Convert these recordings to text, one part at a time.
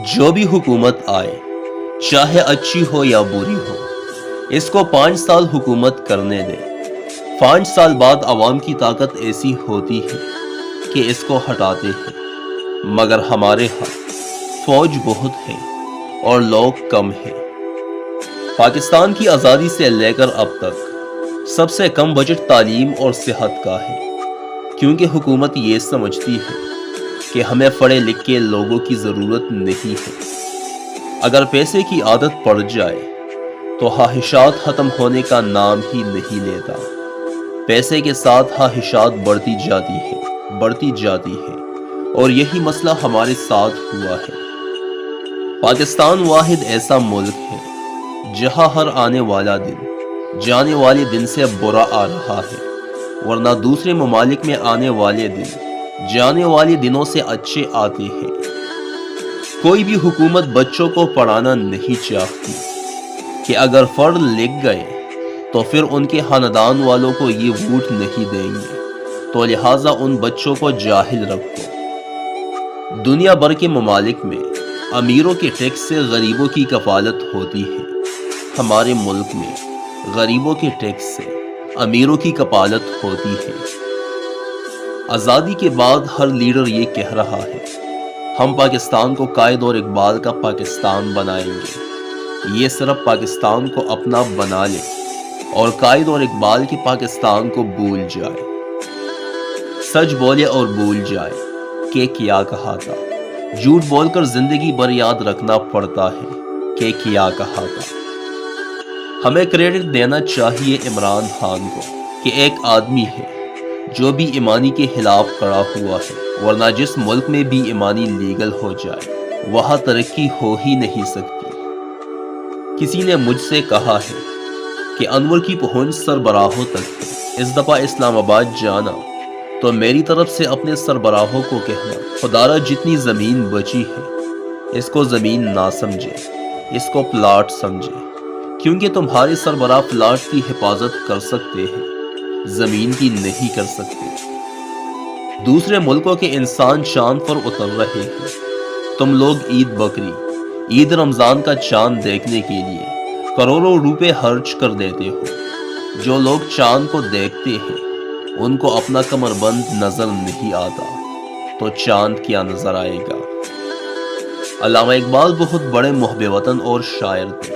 جو بھی حکومت آئے چاہے اچھی ہو یا بری ہو، اس کو 5 سال حکومت کرنے دے۔ 5 سال بعد عوام کی طاقت ایسی ہوتی ہے کہ اس کو ہٹاتے ہیں، مگر ہمارے ہاں فوج بہت ہے اور لوگ کم ہیں۔ پاکستان کی آزادی سے لے کر اب تک سب سے کم بجٹ تعلیم اور صحت کا ہے، کیونکہ حکومت یہ سمجھتی ہے کہ ہمیں پڑھے لکھے لوگوں کی ضرورت نہیں ہے۔ اگر پیسے کی عادت پڑ جائے تو خواہشات ختم ہونے کا نام ہی نہیں لیتا۔ پیسے کے ساتھ خواہشات بڑھتی جاتی ہے اور یہی مسئلہ ہمارے ساتھ ہوا ہے۔ پاکستان واحد ایسا ملک ہے جہاں ہر آنے والا دن جانے والے دن سے برا آ رہا ہے، ورنہ دوسرے ممالک میں آنے والے دن جانے والے دنوں سے اچھے آتے ہیں۔ کوئی بھی حکومت بچوں کو پڑھانا نہیں چاہتی کہ اگر فرد لکھ گئے تو پھر ان کے خاندان والوں کو یہ ووٹ نہیں دیں گے، تو لہٰذا ان بچوں کو جاہل رکھو۔ دنیا بھر کے ممالک میں امیروں کے ٹیکس سے غریبوں کی کفالت ہوتی ہے، ہمارے ملک میں غریبوں کے ٹیکس سے امیروں کی کفالت ہوتی ہے۔ آزادی کے بعد ہر لیڈر یہ کہہ رہا ہے ہم پاکستان کو قائد اور اقبال کا پاکستان بنائیں گے۔ یہ صرف پاکستان کو اپنا بنا لے اور قائد اور اقبال کے پاکستان کو بھول جائے۔ سچ بولے اور بھول جائے کہ کیا کہا تھا، جھوٹ بول کر زندگی بھر یاد رکھنا پڑتا ہے کہ کیا کہا تھا۔ ہمیں کریڈٹ دینا چاہیے عمران خان کو کہ ایک آدمی ہے جو بھی ایمانی کے خلاف کھڑا ہوا ہے، ورنہ جس ملک میں بھی ایمانی لیگل ہو جائے وہاں ترقی ہو ہی نہیں سکتی۔ کسی نے مجھ سے کہا ہے کہ انور کی پہنچ سربراہوں تک ہے، اس دفعہ اسلام آباد جانا تو میری طرف سے اپنے سربراہوں کو کہنا خدارہ جتنی زمین بچی ہے اس کو زمین نہ سمجھے، اس کو پلاٹ سمجھے، کیونکہ تمہارے سربراہ پلاٹ کی حفاظت کر سکتے ہیں، زمین کی نہیں کر سکتے۔ دوسرے ملکوں کے انسان چاند پر اتر رہے ہیں، تم لوگ عید بقری، عید رمضان کا چاند دیکھنے کے لیے کروڑوں روپے خرچ کر دیتے ہو۔ جو لوگ چاند کو دیکھتے ہیں ان کو اپنا کمر بند نظر نہیں آتا تو چاند کیا نظر آئے گا۔ علامہ اقبال بہت بڑے محب وطن اور شاعر تھے،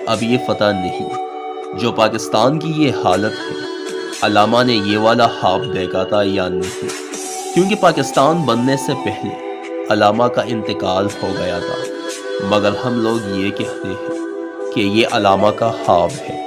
اب یہ پتہ نہیں جو پاکستان کی یہ حالت ہے علامہ نے یہ والا خواب دیکھا تھا یا نہیں، کیونکہ پاکستان بننے سے پہلے علامہ کا انتقال ہو گیا تھا، مگر ہم لوگ یہ کہتے ہیں کہ یہ علامہ کا خواب ہے۔